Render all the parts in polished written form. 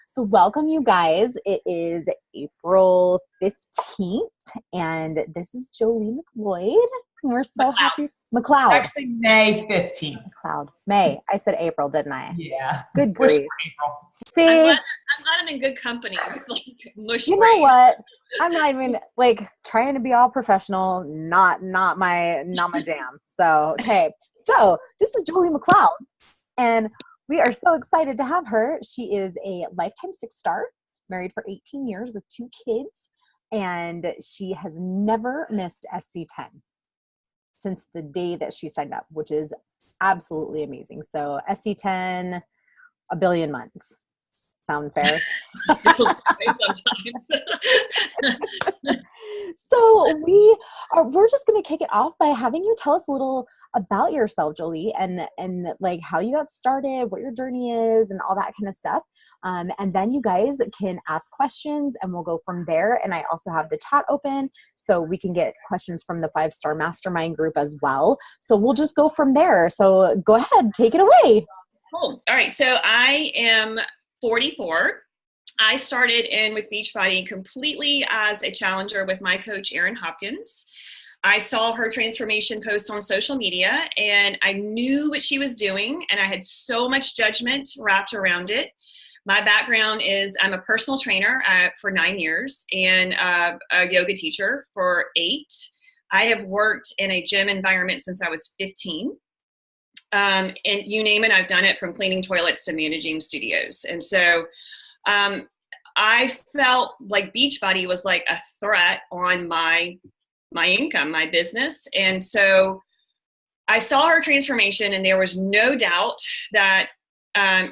So welcome, you guys. It is April 15th, and this is JoleeM McLeod. We're so happy. McLeod. Actually, May 15th. McLeod. May. I said April, didn't I? Yeah. Good grief. April. See? I'm glad I'm in good company. Like, mush you brain. know what? I'm not even trying to be all professional. Not my jam. So, okay. So this is JoleeM McLeod, and we are so excited to have her. She is a lifetime 6-star, married for 18 years with 2 kids, and she has never missed SC10 since the day that she signed up, which is absolutely amazing. So SC10, a billion months. Sound fair? So we're just going to kick it off by having you tell us a little about yourself, Jolee, and like how you got started, what your journey is, and all that kind of stuff. And then you guys can ask questions, and we'll go from there. And I also have the chat open, so we can get questions from the 5-star mastermind group as well. So we'll just go from there. So go ahead, take it away. Cool. All right. So I am 44. I started in with Beachbody completely as a challenger with my coach, Erin Hopkins. I saw her transformation post on social media, and I knew what she was doing, and I had so much judgment wrapped around it. My background is I'm a personal trainer for 9 years and a yoga teacher for 8. I have worked in a gym environment since I was 15. And you name it, I've done it, from cleaning toilets to managing studios. And so I felt like Beachbody was like a threat on my income, my business. And so I saw her transformation, and there was no doubt that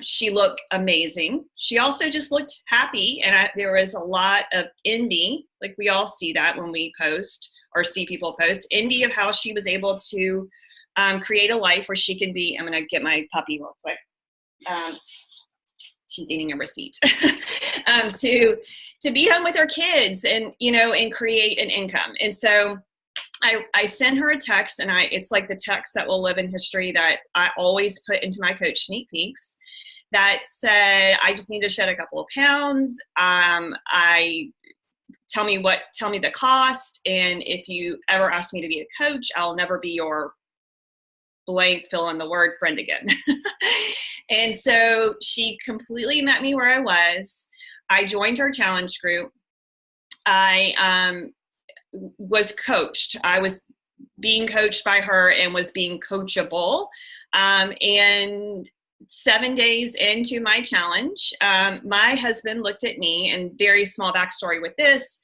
she looked amazing. She also just looked happy, and there was a lot of envy. Like, we all see that when we post or see people post, envy of how she was able to create a life where she can be. I'm going to get my puppy real quick. She's eating a receipt. To be home with her kids and, and create an income. And so I send her a text, and it's like the text that will live in history that I always put into my coach sneak peeks, that said, I just need to shed a couple of pounds. Tell me the cost. And if you ever ask me to be a coach, I'll never be your blank, fill in the word, friend again. And so she completely met me where I was. I joined her challenge group. I was coached. I was being coached by her and was being coachable. And 7 days into my challenge, my husband looked at me, and very small backstory with this,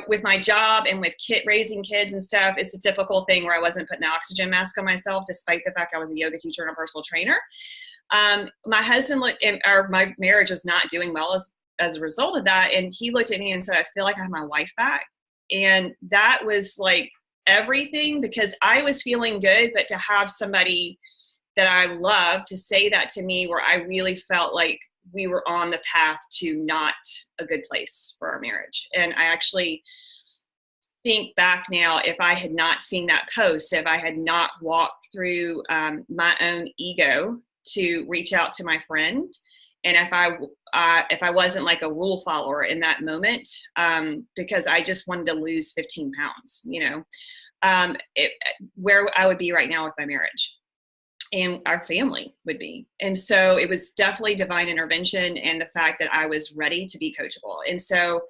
with my job and with raising kids and stuff, it's a typical thing where I wasn't putting an oxygen mask on myself, despite the fact I was a yoga teacher and a personal trainer. My husband my marriage was not doing well as a result of that. And he looked at me and said, I feel like I have my life back. And that was like everything, because I was feeling good, but to have somebody that I love to say that to me, where I really felt like we were on the path to not a good place for our marriage. And I actually think back now, if I had not seen that post, if I had not walked through my own ego to reach out to my friend, and if I wasn't like a rule follower in that moment, because I just wanted to lose 15 pounds, where I would be right now with my marriage and our family would be. And so it was definitely divine intervention, and the fact that I was ready to be coachable. And so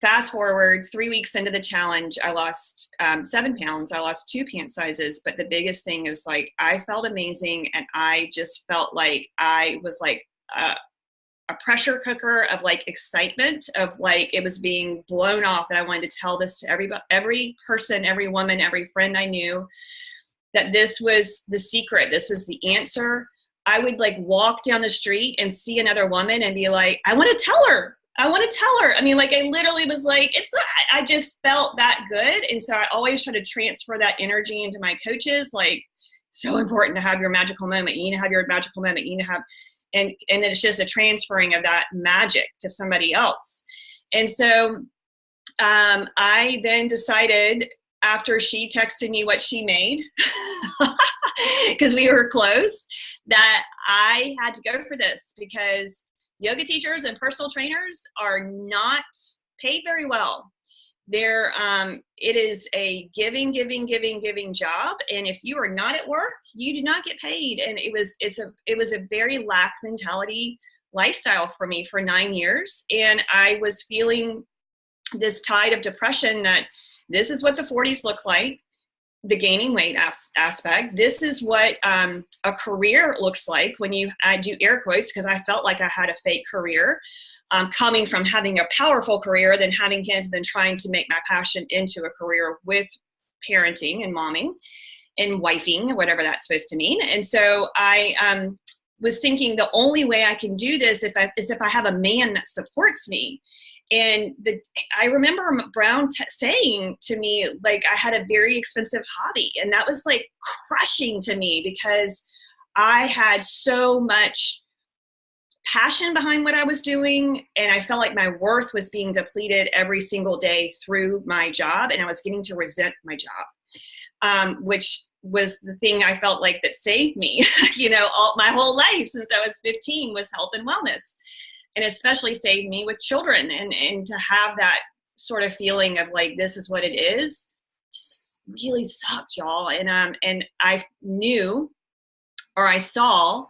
fast forward 3 weeks into the challenge, I lost 7 pounds. I lost 2 pant sizes. But the biggest thing is, like, I felt amazing. And I just felt like I was like a pressure cooker of like excitement, of like it was being blown off, that I wanted to tell this to every person, every woman, every friend I knew, that this was the secret. This was the answer. I would like walk down the street and see another woman and be like, I want to tell her. I mean, like, I literally was like, I just felt that good. And so I always try to transfer that energy into my coaches. Like, so important to have your magical moment. You need to have your magical moment. You need to have, and then it's just a transferring of that magic to somebody else. And so I then decided, after she texted me what she made, because we were close, that I had to go for this, because yoga teachers and personal trainers are not paid very well. It is a giving job. And if you are not at work, you do not get paid. And it was a very lack mentality lifestyle for me for 9 years. And I was feeling this tide of depression that this is what the 40s look like, the gaining weight aspect. This is what a career looks like I do air quotes because I felt like I had a fake career. Coming from having a powerful career, then having kids, then trying to make my passion into a career with parenting and momming and wifing, whatever that's supposed to mean. And so I was thinking the only way I can do this is if I have a man that supports me. And I remember Brown saying to me, like, I had a very expensive hobby, and that was like crushing to me because I had so much passion behind what I was doing, and I felt like my worth was being depleted every single day through my job, and I was getting to resent my job, which was the thing I felt like that saved me, my whole life since I was 15 was health and wellness, and especially saved me with children, and to have that sort of feeling of like, this is what it is, just really sucked, y'all. And I knew, or I saw,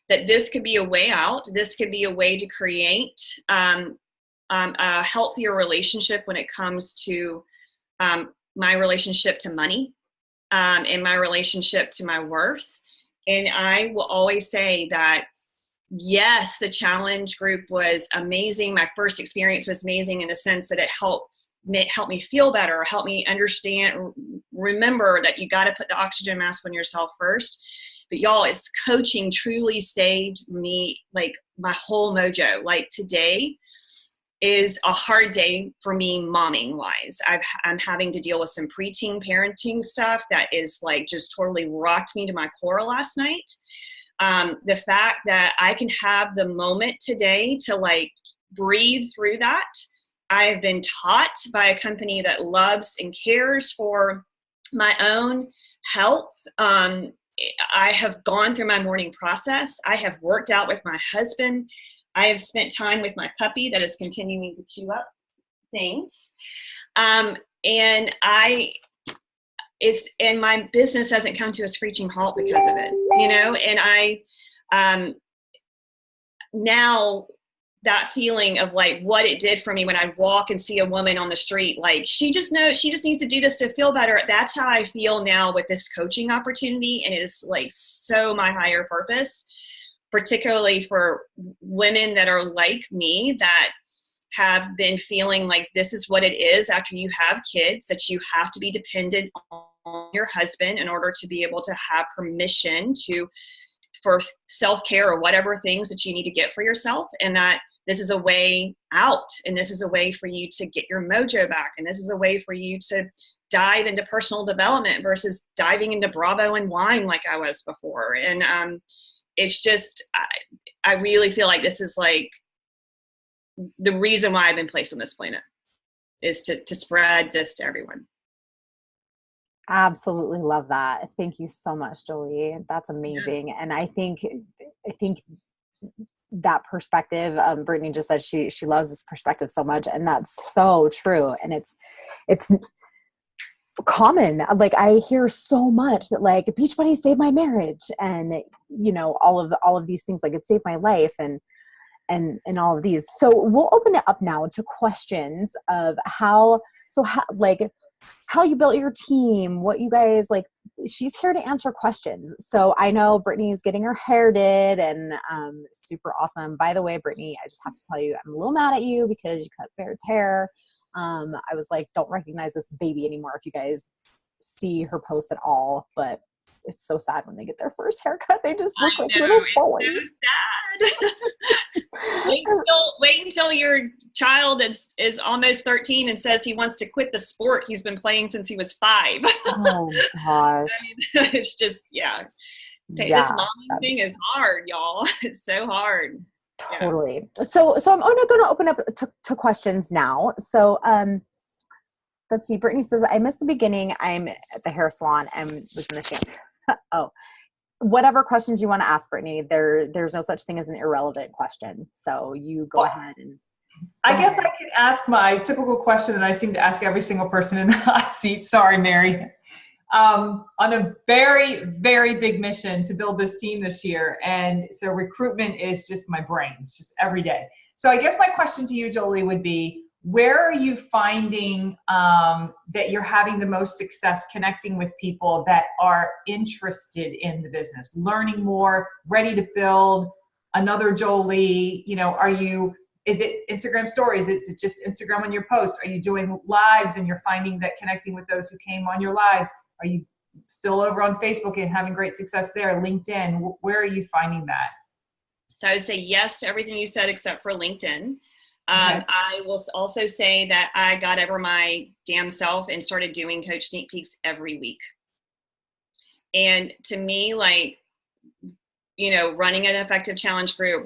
that this could be a way out. This could be a way to create a healthier relationship when it comes to my relationship to money and my relationship to my worth. And I will always say that, yes, the challenge group was amazing. My first experience was amazing in the sense that it helped me feel better, helped me understand, remember that you got to put the oxygen mask on yourself first. But y'all, it's coaching truly saved me, like my whole mojo. Like today is a hard day for me momming wise. I'm having to deal with some preteen parenting stuff that is like just totally rocked me to my core last night. The fact that I can have the moment today to like breathe through that. I have been taught by a company that loves and cares for my own health. I have gone through my morning process. I have worked out with my husband. I have spent time with my puppy that is continuing to chew up things. And my business hasn't come to a screeching halt because of it, and I, now that feeling of like what it did for me when I walk and see a woman on the street, like she just needs to do this to feel better. That's how I feel now with this coaching opportunity. And it is like so my higher purpose, particularly for women that are like me that have been feeling like this is what it is after you have kids, that you have to be dependent on your husband in order to be able to have permission for self-care or whatever things that you need to get for yourself. And that this is a way out, and this is a way for you to get your mojo back, and this is a way for you to dive into personal development versus diving into Bravo and wine like I was before. And it's just, I really feel like this is like the reason why I've been placed on this planet, is to spread this to everyone. Absolutely love that. Thank you so much, Jolie. That's amazing. Yeah. And I think that perspective, Brittany just said she loves this perspective so much, and that's so true. And it's common. Like I hear so much that like Beachbody saved my marriage, and all of these things, like it saved my life, and all of these. So we'll open it up now to questions of how you built your team, what you guys like. She's here to answer questions. So I know Brittany's getting her hair did, and super awesome. By the way, Brittany, I just have to tell you, I'm a little mad at you because you cut Barrett's hair. I was like, don't recognize this baby anymore if you guys see her post at all, but it's so sad when they get their first haircut. They just look like little boys. It's so sad. Wait until your child is almost 13 and says he wants to quit the sport he's been playing since he was 5. Oh gosh. It's just, yeah. This momming thing is hard, y'all. It's so hard. Totally. Yeah. So I'm only going to open up to questions now. So, let's see. Brittany says, I missed the beginning. I'm at the hair salon and was in the shampoo. Oh, whatever questions you want to ask, Brittany, there's no such thing as an irrelevant question. So you go ahead and. I guess I can ask my typical question that I seem to ask every single person in the hot seat. Sorry, Mary. On a very, very big mission to build this team this year. And so recruitment is just my brain. It's just every day. So I guess my question to you, Jolie, would be, where are you finding that you're having the most success connecting with people that are interested in the business, learning more, ready to build another Jolie? You know, is it Instagram stories? Is it just Instagram on your post? Are you doing lives and you're finding that connecting with those who came on your lives? Are you still over on Facebook and having great success there? LinkedIn, where are you finding that? So I would say yes to everything you said except for LinkedIn. Okay. I will also say that I got over my damn self and started doing coach sneak peeks every week. And to me, like, you know, running an effective challenge group,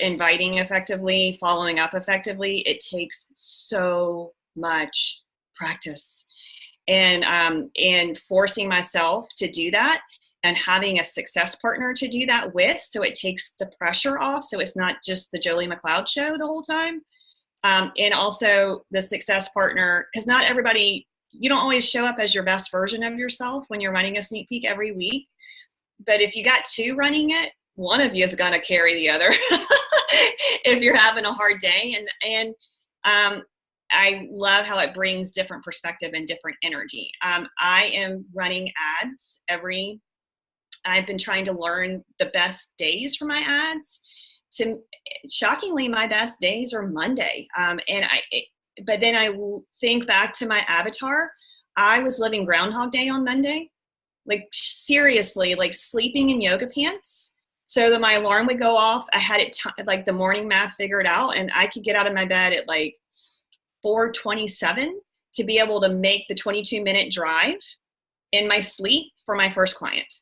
inviting effectively, following up effectively, it takes so much practice. And forcing myself to do that and having a success partner to do that with, so it takes the pressure off. So it's not just the Jolie McLeod show the whole time. And also the success partner, because not everybody, you don't always show up as your best version of yourself when you're running a sneak peek every week. But if you got two running it, one of you is going to carry the other if you're having a hard day. And I love how it brings different perspective and different energy. I am running ads I've been trying to learn the best days for my ads. Shockingly, my best days are Monday. But then I think back to my avatar. I was living Groundhog Day on Monday, like seriously, like sleeping in yoga pants. So that my alarm would go off. I had it like the morning math figured out, and I could get out of my bed at like 4:27 to be able to make the 22-minute drive in my sleep for my first client.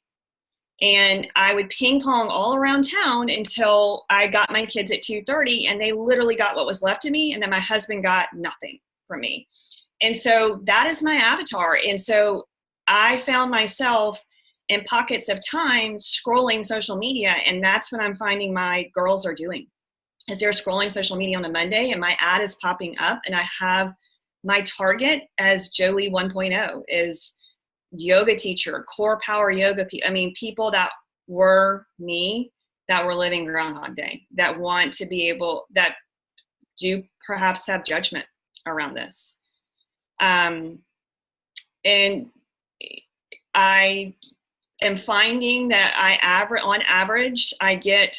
And I would ping pong all around town until I got my kids at 2:30, and they literally got what was left of me. And then my husband got nothing from me. And so that is my avatar. And so I found myself in pockets of time scrolling social media. And that's what I'm finding my girls are doing. As they're scrolling social media on a Monday and my ad is popping up, and I have my target as Jolie 1.0 is yoga teacher, core power yoga. People that were me, that were living Groundhog Day, that want to be able, that do perhaps have judgment around this. And I am finding that on average, I get,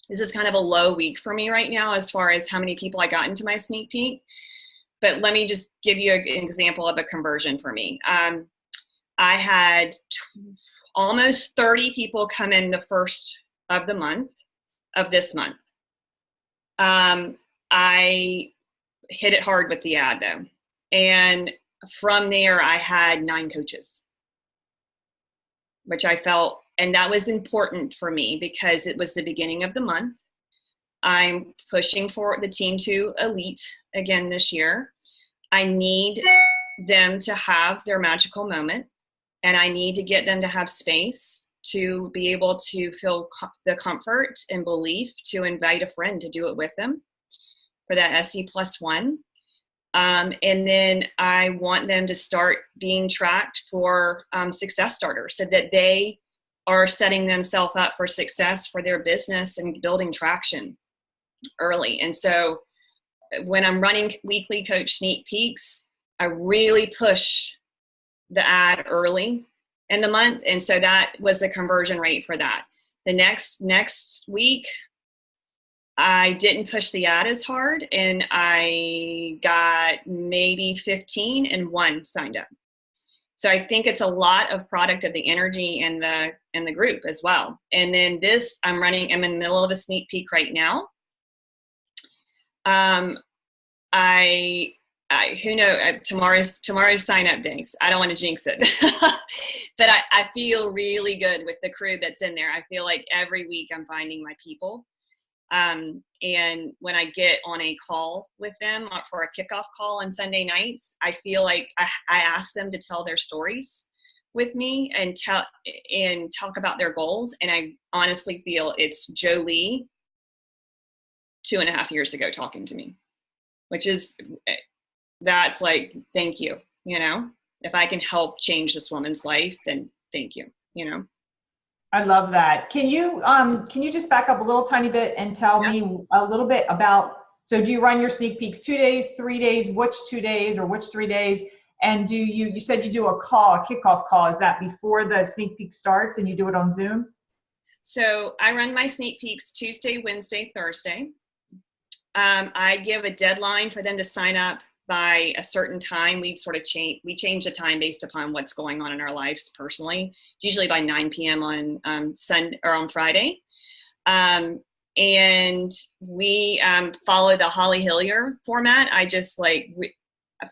this is kind of a low week for me right now as far as how many people I got into my sneak peek. But let me just give you an example of a conversion for me. I had almost 30 people come in the first of this month. I hit it hard with the ad though. And from there, I had 9 coaches, which I felt, and that was important for me because it was the beginning of the month. I'm pushing for the team to elite again this year. I need them to have their magical moment, and I need to get them to have space to be able to feel the comfort and belief to invite a friend to do it with them for that SE+1. And then I want them to start being tracked for success starters so that they are setting themselves up for success for their business and building traction early. And so when I'm running weekly coach sneak peeks, I really push the ad early in the month. And so that was the conversion rate for that. The next week, I didn't push the ad as hard, and I got maybe 15 and 1 signed up. So I think it's a lot of product of the energy and the group as well. And then I'm in the middle of a sneak peek right now. Who knows, tomorrow's sign up days. I don't want to jinx it, but I feel really good with the crew that's in there. I feel like every week I'm finding my people. And when I get on a call with them for a kickoff call on Sunday nights, I feel like I ask them to tell their stories, with me and talk about their goals. And I honestly feel it's Jolee 2.5 years ago talking to me, which is, that's like, thank you. You know, if I can help change this woman's life, then thank you, you know. I love that. Can you just back up a little tiny bit and tell me a little bit about, so do you run your sneak peeks 2 days, 3 days, which 2 days or which 3 days? And do you said you do a kickoff call. Is that before the sneak peek starts and you do it on Zoom? So I run my sneak peeks Tuesday, Wednesday, Thursday. I give a deadline for them to sign up by a certain time. We change the time based upon what's going on in our lives personally, usually by 9 p.m. on Sunday or on Friday. And we follow the Holly Hillier format. I just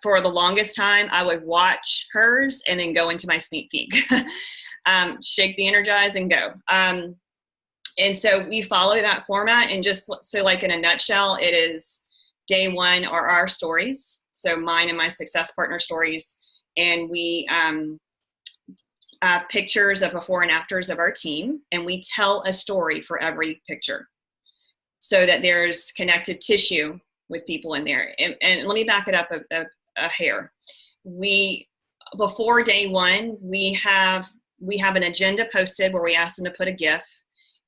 for the longest time, I would watch hers and then go into my sneak peek, shake the energize and go. And so we follow that format, and just so like in a nutshell, it is day one are our stories. So mine and my success partner stories. And we pictures of before and afters of our team. And we tell a story for every picture so that there's connective tissue with people in there. And let me back it up a hair. Before day one, we have an agenda posted where we ask them to put a GIF,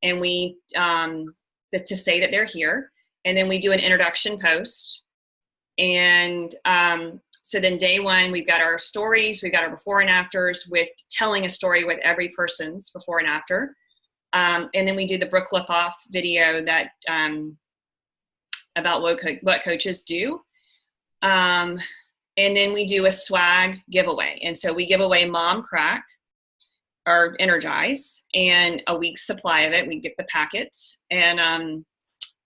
and we to say that they're here, and then we do an introduction post. And so then day one, we've got our stories, we've got our before and afters with telling a story with every person's before and after. And then we do the Brooke Lipoff video that about what coaches do. And then we do a swag giveaway. And so we give away Mom Crack or Energize and a week's supply of it. We get the packets and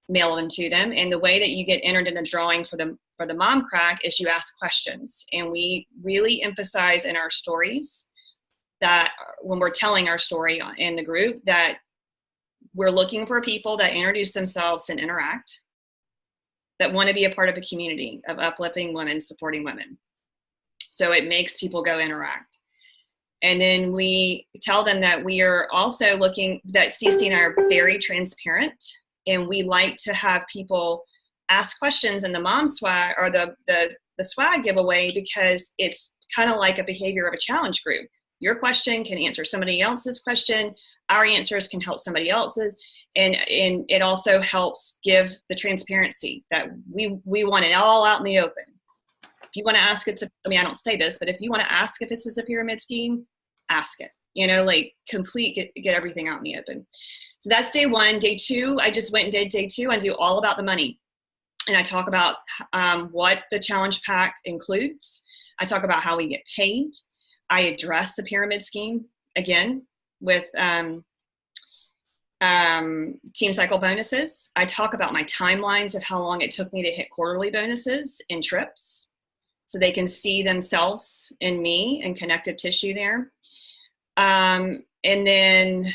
mail them to them. And the way that you get entered in the drawing for the Mom Crack is you ask questions. And we really emphasize in our stories that when we're telling our story in the group, that we're looking for people that introduce themselves and interact, that want to be a part of a community of uplifting women, supporting women. So it makes people go interact. And then we tell them that we are also looking, that CC and I are very transparent, and we like to have people ask questions in the Mom Swag or the swag giveaway, because it's kind of like a behavior of a challenge group. Your question can answer somebody else's question. Our answers can help somebody else's. And it also helps give the transparency that we want it all out in the open. If you want to ask it to, I don't say this, but if you want to ask if this is a pyramid scheme, ask it, get everything out in the open. So that's day one. Day two, I just went and did day two. I do all about the money. And I talk about what the challenge pack includes. I talk about how we get paid. I address the pyramid scheme again with team cycle bonuses. I talk about my timelines of how long it took me to hit quarterly bonuses in trips, so they can see themselves in me and connective tissue there. And then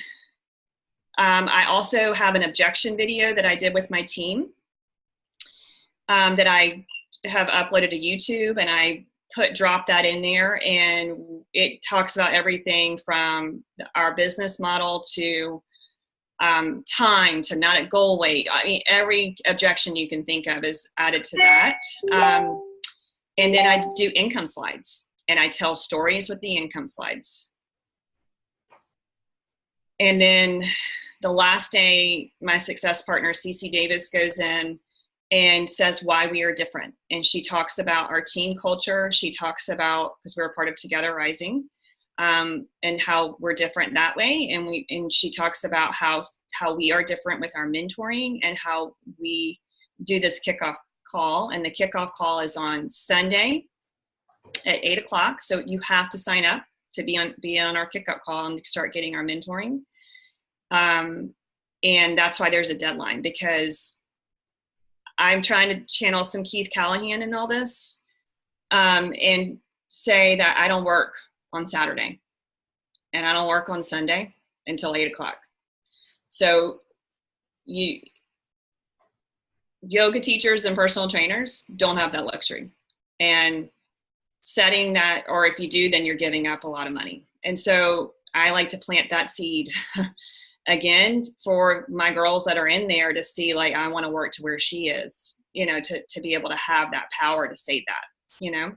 I also have an objection video that I did with my team that I have uploaded to YouTube, and I drop that in there, and it talks about everything from our business model to time to not at goal weight. Every objection you can think of is added to that. And then I do income slides, and I tell stories with the income slides. And then the last day, my success partner, CC Davis, goes in and says why we are different. And she talks about our team culture. She talks about, because we're a part of Together Rising, and how we're different that way. And she talks about how we are different with our mentoring and how we do this kickoff call. And the kickoff call is on Sunday at 8 o'clock. So you have to sign up to be on our kickoff call and start getting our mentoring. And that's why there's a deadline, because I'm trying to channel some Keith Callahan in all this, and say that I don't work on Saturday and I don't work on Sunday until 8 o'clock. So yoga teachers and personal trainers don't have that luxury, and setting that, or if you do, then you're giving up a lot of money. And so I like to plant that seed again for my girls that are in there to see, like, I want to work to where she is, you know, to be able to have that power to say that, you know.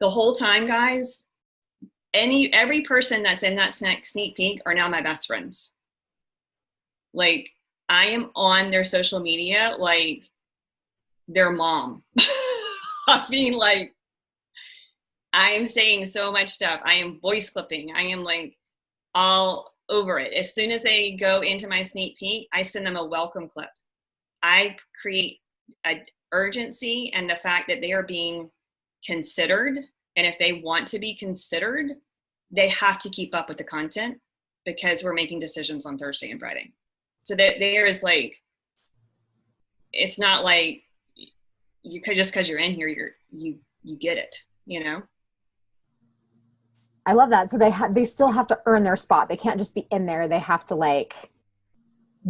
The whole time, guys, every person that's in that sneak peek are now my best friends. Like, I am on their social media like their mom. I mean, like, I am saying so much stuff. I am voice clipping. I am like all over it. As soon as they go into my sneak peek, I send them a welcome clip. I create an urgency and the fact that they are being considered. And if they want to be considered, they have to keep up with the content because we're making decisions on Thursday and Friday. So that there is like, it's not like you could just because you're in here, you get it, you know? I love that. So they still have to earn their spot. They can't just be in there. They have to like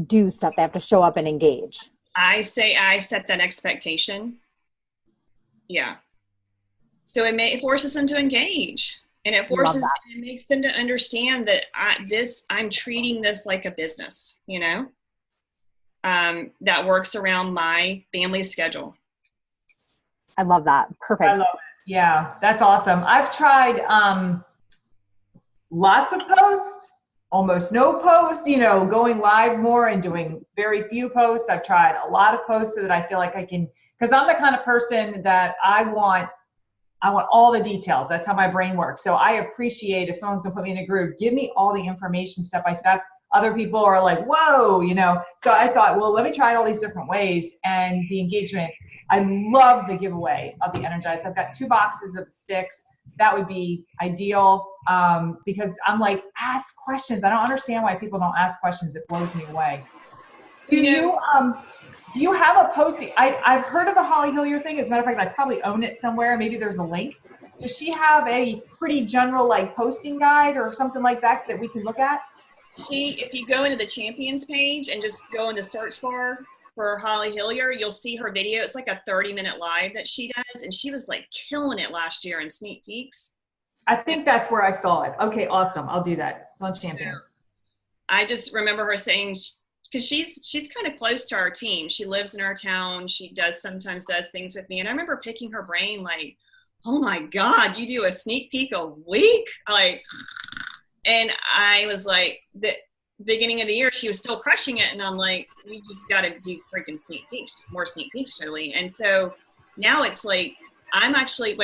do stuff. They have to show up and engage. I say I set that expectation. Yeah. So it forces them to engage, and it makes them to understand that I'm treating this like a business, you know, that works around my family schedule. I love that. Perfect. I love it. Yeah, that's awesome. I've tried lots of posts, almost no posts, you know, going live more and doing very few posts. I've tried a lot of posts so that I feel like I can, because I'm the kind of person that I want all the details. That's how my brain works. So I appreciate if someone's gonna put me in a group, give me all the information step by step. Other people are like, whoa, you know. So I thought, well, let me try all these different ways. And the engagement, I love the giveaway of the Energized. I've got 2 boxes of sticks. That would be ideal, because I'm like, ask questions. I don't understand why people don't ask questions. It blows me away. Do you have a posting? I've heard of the Holly Hillier thing. As a matter of fact, I probably own it somewhere. Maybe there's a link. Does she have a pretty general like posting guide or something like that we can look at? If you go into the champions page and just go into search bar for Holly Hillier, you'll see her video. It's like a 30-minute live that she does. And she was like killing it last year in sneak peeks. I think that's where I saw it. Okay, awesome. I'll do that. It's on champions. I just remember her saying, because she's kind of close to our team. She lives in our town. She sometimes does things with me. And I remember picking her brain like, oh my God, you do a sneak peek a week? Like, and I was like, the beginning of the year, she was still crushing it. And I'm like, we just got to do freaking sneak peeks, more sneak peeks, Jolie. And so now it's like, I'm actually,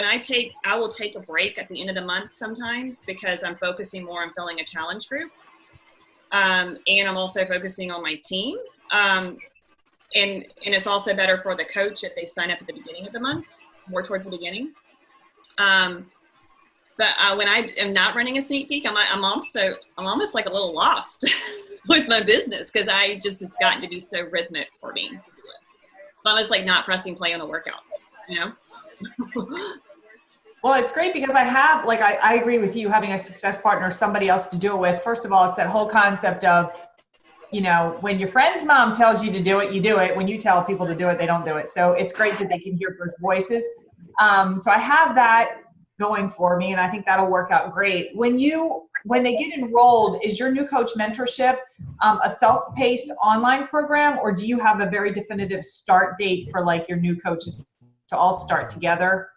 I will take a break at the end of the month sometimes because I'm focusing more on filling a challenge group. And I'm also focusing on my team. And it's also better for the coach if they sign up at the beginning of the month, more towards the beginning. But when I am not running a sneak peek, I'm almost like a little lost with my business because it's gotten to be so rhythmic for me. It's almost like not pressing play on a workout, you know? Well, it's great because I agree with you, having a success partner, somebody else to do it with. First of all, it's that whole concept of, you know, when your friend's mom tells you to do it, you do it. When you tell people to do it, they don't do it. So it's great that they can hear both voices. So I have that going for me, and I think that'll work out great. When they get enrolled, is your new coach mentorship a self-paced online program, or do you have a very definitive start date for like your new coaches to all start together?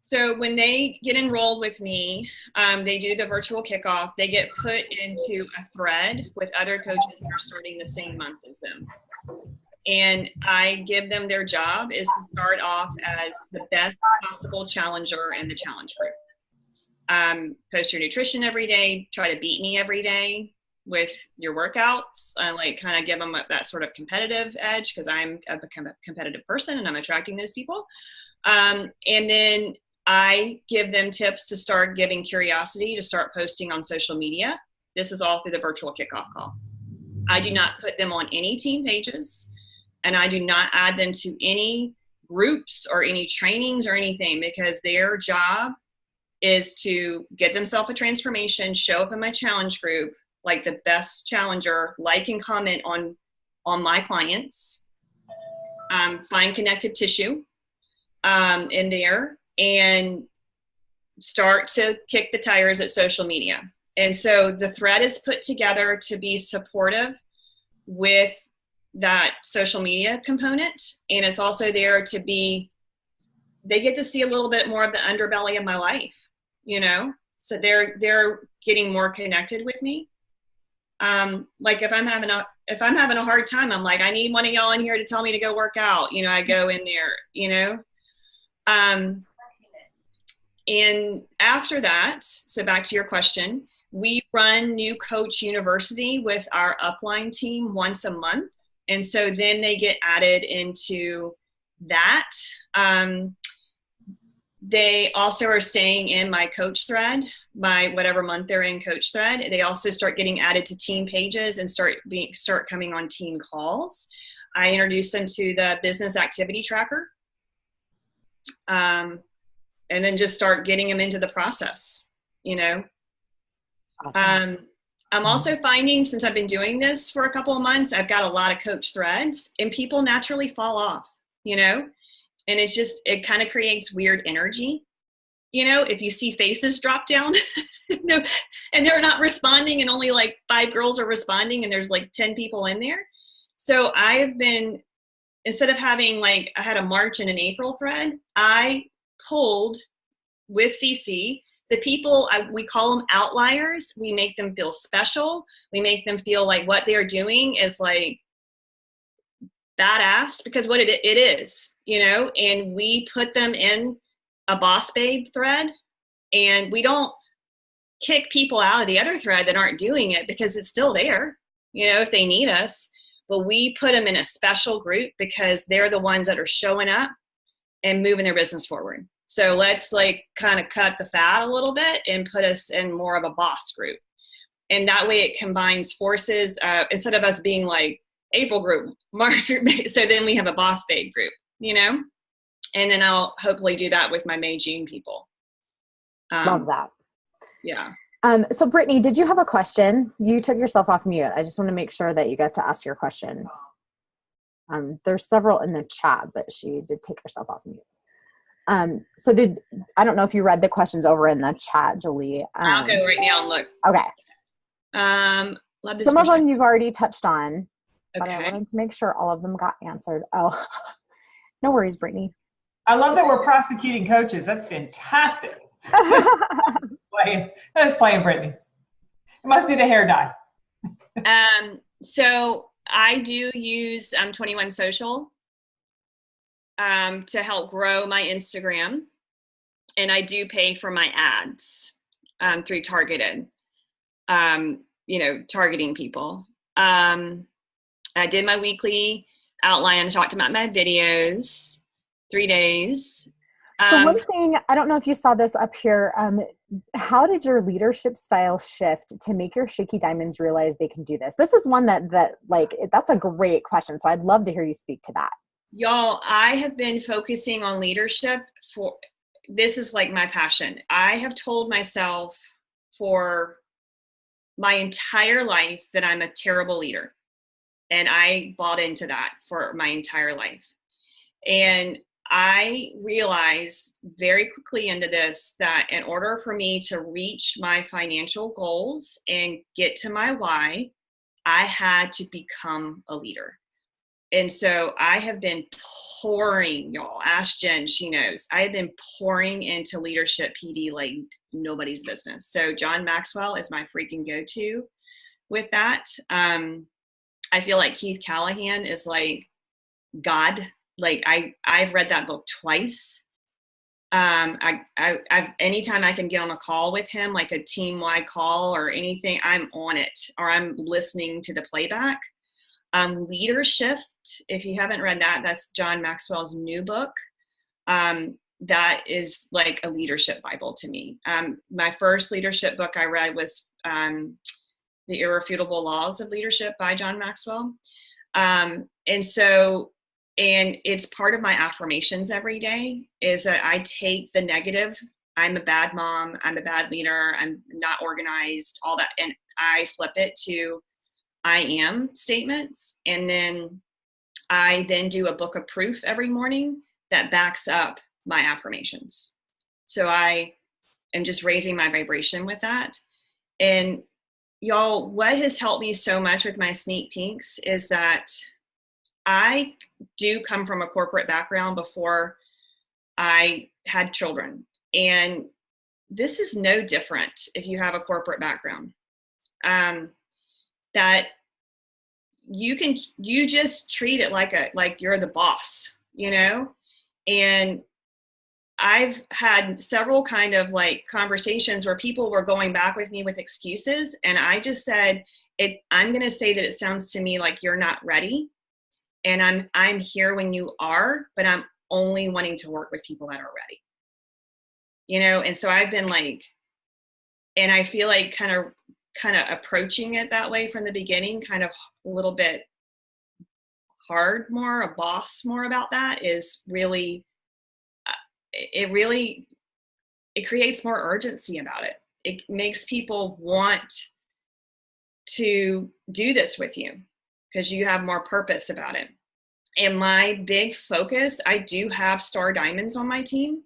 So when they get enrolled with me, they do the virtual kickoff. They get put into a thread with other coaches that are starting the same month as them. And I give them their job is to start off as the best possible challenger in the challenge group. Post your nutrition every day, try to beat me every day with your workouts. I like kind of give them that sort of competitive edge because I'm a competitive person and I'm attracting those people. And then I give them tips to start giving curiosity, to start posting on social media. This is all through the virtual kickoff call. I do not put them on any team pages, and I do not add them to any groups or any trainings or anything because their job is to get themselves a transformation, show up in my challenge group like the best challenger, like and comment on my clients, find connective tissue in there, and start to kick the tires at social media. And so the thread is put together to be supportive with that social media component. And it's also there to be, they get to see a little bit more of the underbelly of my life, you know? So they're getting more connected with me. Like if I'm having a hard time, I'm like, I need one of y'all in here to tell me to go work out. You know, I go in there, you know? And after that, so back to your question, we run New Coach University with our upline team once a month. And so then they get added into that. They also are staying in my coach thread, my whatever month they're in coach thread. They also start getting added to team pages and start coming on team calls. I introduce them to the business activity tracker. And then just start getting them into the process, you know? Awesome. I'm also finding, since I've been doing this for a couple of months, I've got a lot of coach threads and people naturally fall off, you know? And it's just, it kind of creates weird energy. You know, if you see faces drop down and they're not responding and only like 5 girls are responding and there's like 10 people in there. So I have been, instead of having like, I had a March and an April thread, I pulled with CC the people, we call them outliers. We make them feel special. We make them feel like what they're doing is like badass, because what it is, you know, and we put them in a Boss Babe thread, and we don't kick people out of the other thread that aren't doing it, because it's still there, you know, if they need us. But we put them in a special group because they're the ones that are showing up and moving their business forward. So let's like kind of cut the fat a little bit and put us in more of a boss group. And that way it combines forces, instead of us being like April group, March group, so then we have a Boss Babe group, you know? And then I'll hopefully do that with my May, June people. Love that. Yeah. So Brittany, did you have a question? You took yourself off mute. I just want to make sure that you got to ask your question. There's several in the chat, but she did take herself off mute. So I don't know if you read the questions over in the chat, Jolee. I'll go right now and look. Okay. Some of them you've already touched on, but okay. I wanted to make sure all of them got answered. Oh, no worries, Brittany. I love that we're prosecuting coaches. That's fantastic. That's playing, Brittany. It must be the hair dye. So I do use 21 Social to help grow my Instagram, and I do pay for my ads through targeted, targeting people. I did my weekly outline. I talked about my videos, 3 days. So one thing, I don't know if you saw this up here, how did your leadership style shift to make your Shaky Diamonds realize they can do this? This is one that's a great question. So I'd love to hear you speak to that. Y'all, I have been focusing on leadership this is like my passion. I have told myself for my entire life that I'm a terrible leader. And I bought into that for my entire life. And I realized very quickly into this that in order for me to reach my financial goals and get to my why, I had to become a leader. And so I have been pouring, y'all, ask Jen, she knows, I have been pouring into leadership PD like nobody's business. So John Maxwell is my freaking go-to with that. I feel like Keith Callahan is like God. Like I've read that book twice. I've anytime I can get on a call with him, like a team-wide call or anything, I'm on it, or I'm listening to the playback. Leadership, if you haven't read that, that's John Maxwell's new book. That is like a leadership Bible to me. My first leadership book I read was The Irrefutable Laws of Leadership by John Maxwell. And it's part of my affirmations every day is that I take the negative, I'm a bad mom, I'm a bad leader, I'm not organized, all that, and I flip it to I am statements. And then I then do a book of proof every morning that backs up my affirmations. So am just raising my vibration with that. And y'all, what has helped me so much with my sneak peeks is that I do come from a corporate background before I had children. And this is no different if you have a corporate background. That you just treat it like you're the boss, you know? And I've had several kind of like conversations where people were going back with me with excuses. And I just said, I'm going to say that it sounds to me like you're not ready. And I'm here when you are, but I'm only wanting to work with people that are ready, you know? And so I've been like, and I feel like kind of approaching it that way from the beginning, kind of a little bit hard, more a boss more about that is really, it creates more urgency about it. It makes people want to do this with you because you have more purpose about it. And my big focus, I do have star diamonds on my team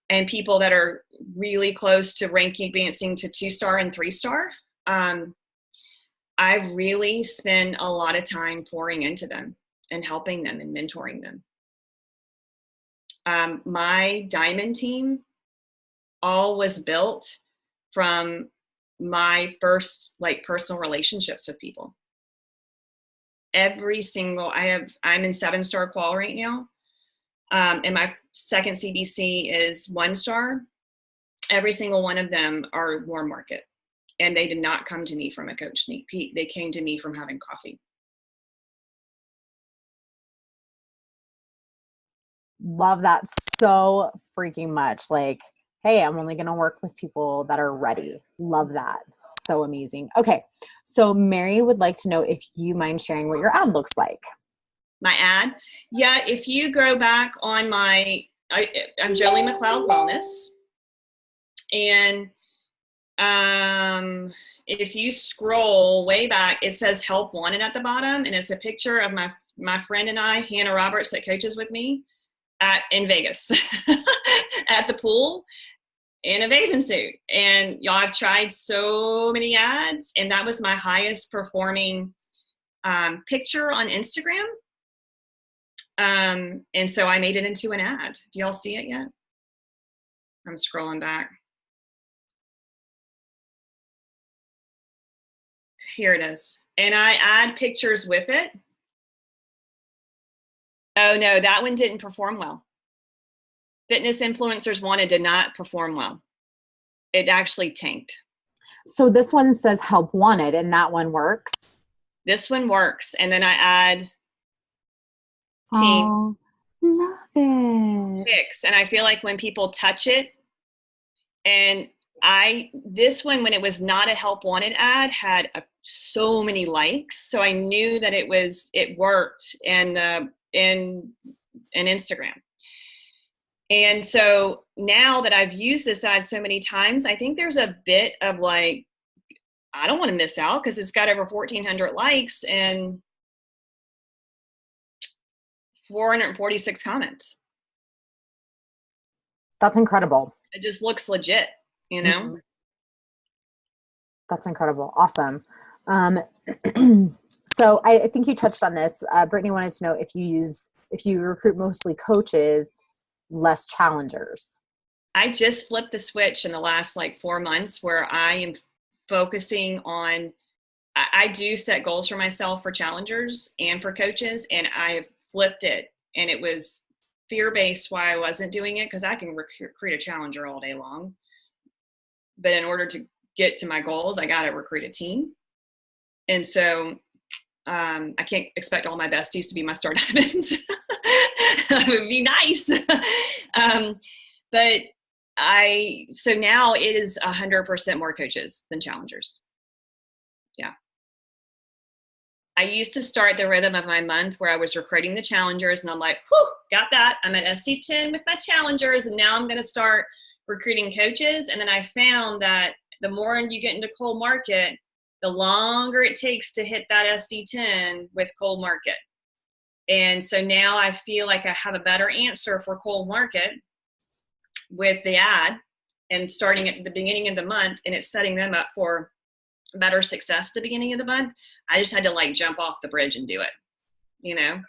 and people that are really close to ranking advancing to 2-star and 3-star. I really spend a lot of time pouring into them and helping them and mentoring them. My diamond team all was built from my first like personal relationships with people. Every single, I'm in 7-star qual right now. And my second CBC is 1-star. Every single one of them are warm market. And they did not come to me from a coach sneak peek. They came to me from having coffee. Love that so freaking much. Like, hey, I'm only going to work with people that are ready. Love that. So amazing. Okay. So Mary would like to know if you mind sharing what your ad looks like. My ad? Yeah. If you go back on I'm JoleeM Wellness. And if you scroll way back, it says help wanted at the bottom. And it's a picture of my friend and I, Hannah Roberts, that coaches with me in Vegas at the pool in a bathing suit. And y'all, I've tried so many ads, and that was my highest performing picture on Instagram. And so I made it into an ad. Do y'all see it yet? I'm scrolling back. Here it is. And I add pictures with it. Oh no, that one didn't perform well. Fitness Influencers Wanted did not perform well. It actually tanked. So this one says help wanted, and that one works. This one works. And then I add team. Oh, love it. Fix. And I feel like when people touch it, and this one, when it was not a help wanted ad, had so many likes. So I knew that it worked in Instagram. And so now that I've used this ad so many times, I think there's a bit of like, I don't want to miss out because it's got over 1,400 likes and 446 comments. That's incredible. It just looks legit, you know? Mm-hmm. That's incredible. Awesome. So I think you touched on this. Brittany wanted to know if you recruit mostly coaches, less challengers. I just flipped the switch in the last like 4 months where I am focusing on, I do set goals for myself for challengers and for coaches, and I have flipped it. And it was fear-based why I wasn't doing it, because I can recruit a challenger all day long. But in order to get to my goals, I got to recruit a team. And so I can't expect all my besties to be my star diamonds. That would be nice. But so now it is 100% more coaches than challengers. Yeah. I used to start the rhythm of my month where I was recruiting the challengers, and I'm like, whew, got that. I'm at SC10 with my challengers, and now I'm going to start recruiting coaches. And then I found that the more you get into cold market, the longer it takes to hit that SC10 with cold market. And so now I feel like I have a better answer for cold market with the ad. and starting at the beginning of the month, and it's setting them up for better success at the beginning of the month, I just had to like jump off the bridge and do it, you know,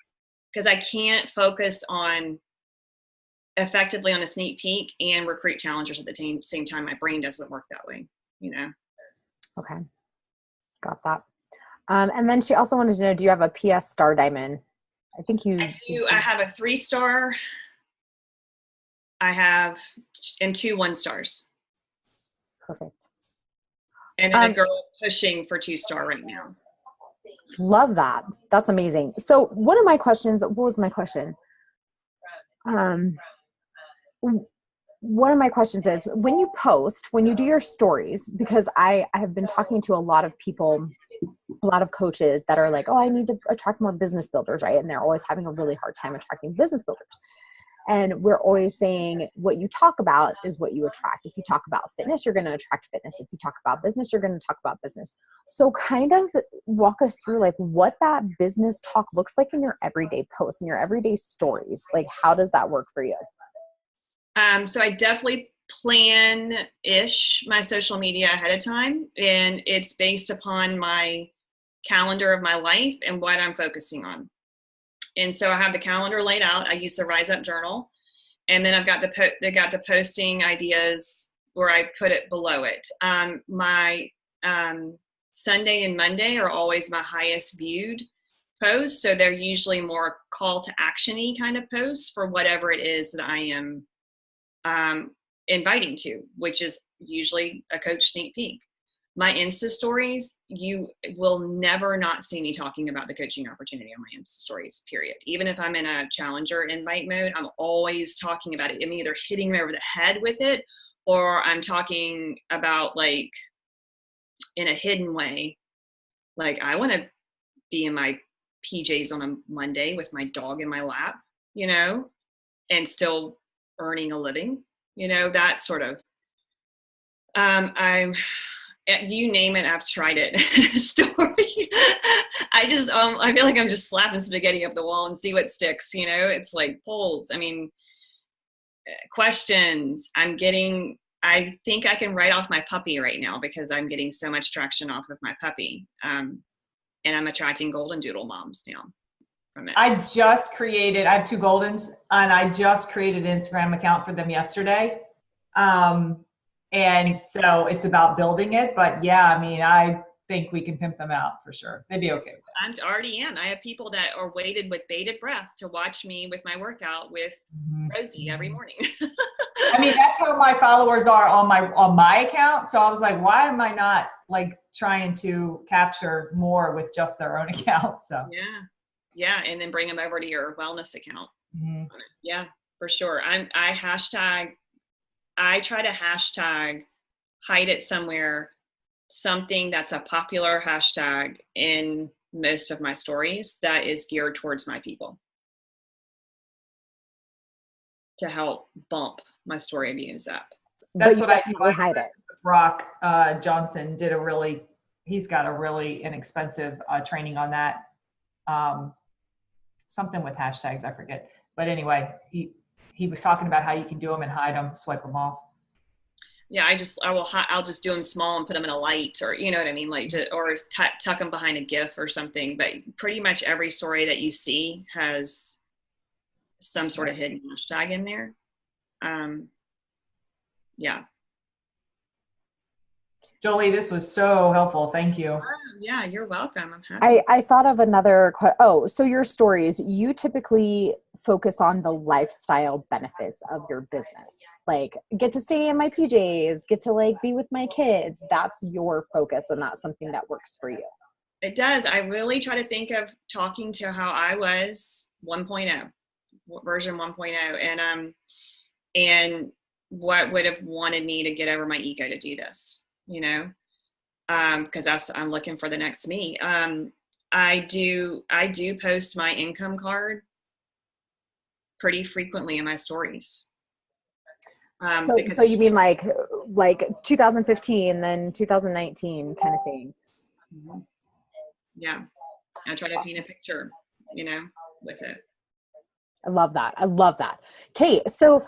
because I can't focus on effectively on a sneak peek and recruit challengers at the same time. My brain doesn't work that way, you know. Okay. Got that. And then she also wanted to know, do you have a PS Star Diamond? I think you do. I have a 3-star. I have and 2 1-stars. Perfect. And then a girl pushing for 2-star right now. Love that. That's amazing. So one of my questions, what was my question? One of my questions is, when you post, when you do your stories, because I have been talking to a lot of people, a lot of coaches that are like, oh, I need to attract more business builders, right? And they're always having a really hard time attracting business builders. And we're always saying what you talk about is what you attract. If you talk about fitness, you're going to attract fitness. If you talk about business, you're going to talk about business. So kind of walk us through like what that business talk looks like in your everyday posts and your everyday stories. Like, how does that work for you? So I definitely plan-ish my social media ahead of time, and it's based upon my calendar of my life and what I'm focusing on. And so I have the calendar laid out. I use the Rise Up Journal, and then I've got the posting ideas where I put it below it. My Sunday and Monday are always my highest viewed posts, so they're usually more call to action-y kind of posts for whatever it is that I am inviting to, which is usually a coach sneak peek. My Insta stories, you will never not see me talking about the coaching opportunity on my Insta stories, period. Even if I'm in a challenger invite mode, I'm always talking about it. I'm either hitting them over the head with it, or I'm talking about, like, in a hidden way, like, I want to be in my PJs on a Monday with my dog in my lap, you know, and still earning a living, you know, that sort of, you name it, I've tried it. Story. I feel like I'm just slapping spaghetti up the wall and see what sticks, you know. It's like polls. I mean, questions. I think I can write off my puppy right now because I'm getting so much traction off of my puppy. And I'm attracting golden doodle moms now from it. I have 2 Goldens, and I just created an Instagram account for them yesterday. And so it's about building it, but yeah, I mean, I think we can pimp them out for sure. They'd be okay with that. I'm already in. I have people that are waited with bated breath to watch me with my workout with Rosie every morning. I mean, that's how my followers are on my account. So I was like, why am I not like trying to capture more with just their own account? So yeah, and then bring them over to your wellness account. Mm-hmm. Yeah, for sure. I try to hashtag, hide it somewhere, something that's a popular hashtag in most of my stories that is geared towards my people, to help bump my story views up. That's what I do. Hide it. Brock Johnson he's got a really inexpensive training on that. Something with hashtags, I forget. But anyway, he was talking about how you can do them and hide them, swipe them off. Yeah, I'll just do them small and put them in a light, or you know what I mean, like or tuck them behind a GIF or something. But pretty much every story that you see has some sort of hidden hashtag in there. Yeah. Jolie, this was so helpful. Thank you. Oh, yeah, you're welcome. I'm happy. I thought of another so your stories, you typically focus on the lifestyle benefits of your business. Like, get to stay in my PJs, get to like be with my kids. That's your focus, and that's something that works for you. It does. I really try to think of talking to how I was 1.0, version 1.0, and what would have wanted me to get over my ego to do this, you know, because I'm looking for the next me. I do post my income card pretty frequently in my stories. So you mean like 2015, then 2019 kind of thing? Yeah, I try to paint a picture, you know, with it. I love that. Okay, so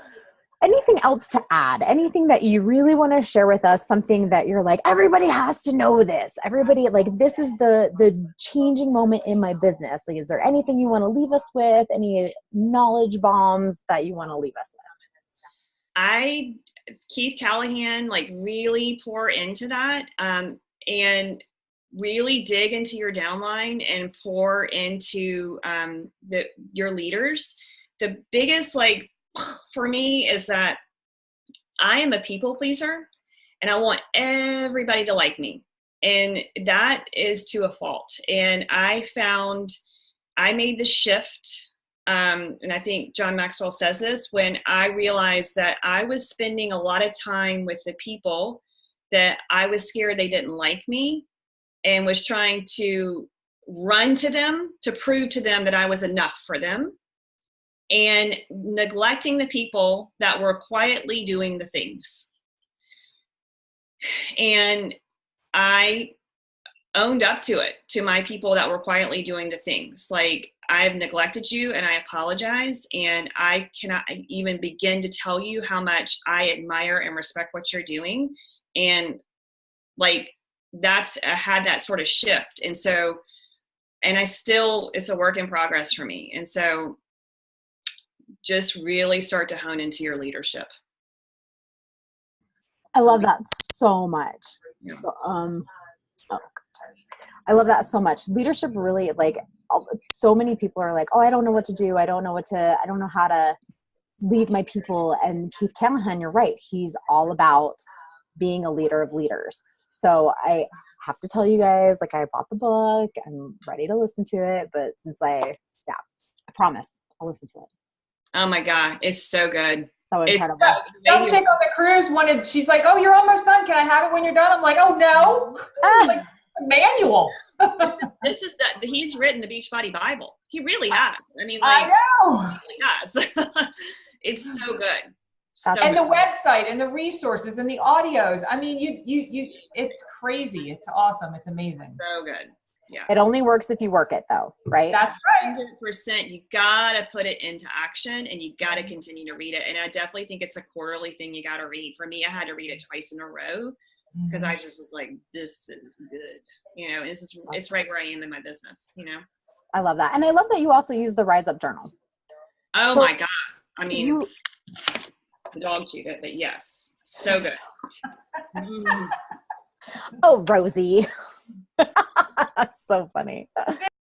anything else to add? Anything that you really want to share with us? Something that you're like, everybody has to know this. Everybody, like, this is the changing moment in my business. Like, is there anything you want to leave us with? Any knowledge bombs that you want to leave us with? Keith Callahan, like, really pour into that, and really dig into your downline and pour into your leaders. The biggest, like, for me is that I am a people pleaser and I want everybody to like me. And that is to a fault. And I made the shift. And I think John Maxwell says this, when I realized that I was spending a lot of time with the people that I was scared they didn't like me, and was trying to run to them to prove to them that I was enough for them, and neglecting the people that were quietly doing the things. And I owned up to it, to my people that were quietly doing the things. Like, I've neglected you and I apologize. And I cannot even begin to tell you how much I admire and respect what you're doing. And like, I had that sort of shift. And so, and it's a work in progress for me. And so just really start to hone into your leadership. I love that so much. Yeah. So, I love that so much. Leadership really, like, so many people are like, oh, I don't know what to do. I don't know how to lead my people. And Keith Callahan, you're right. He's all about being a leader of leaders. So I have to tell you guys, like, I bought the book. I'm ready to listen to it. But I promise I'll listen to it. Oh my God. It's so good. So incredible. Some chick on the cruise she's like, oh, you're almost done. Can I have it when you're done? I'm like, oh no. Like a manual. He's written the Beachbody Bible. He really has. I mean, like, I know. He really has. It's so good. And the website and the resources and the audios. I mean, you it's crazy. It's awesome. It's amazing. So good. Yeah. It only works if you work it, though, right? That's right. 100%. You got to put it into action, and you got to continue to read it. And I definitely think it's a quarterly thing you got to read. For me, I had to read it twice in a row because I just was like, this is good. You know, it's right where I am in my business, you know? I love that. And I love that you also use the Rise Up Journal. Oh my God. I mean, the dog chewed it, but yes, so good. Oh, Rosie. That's so funny.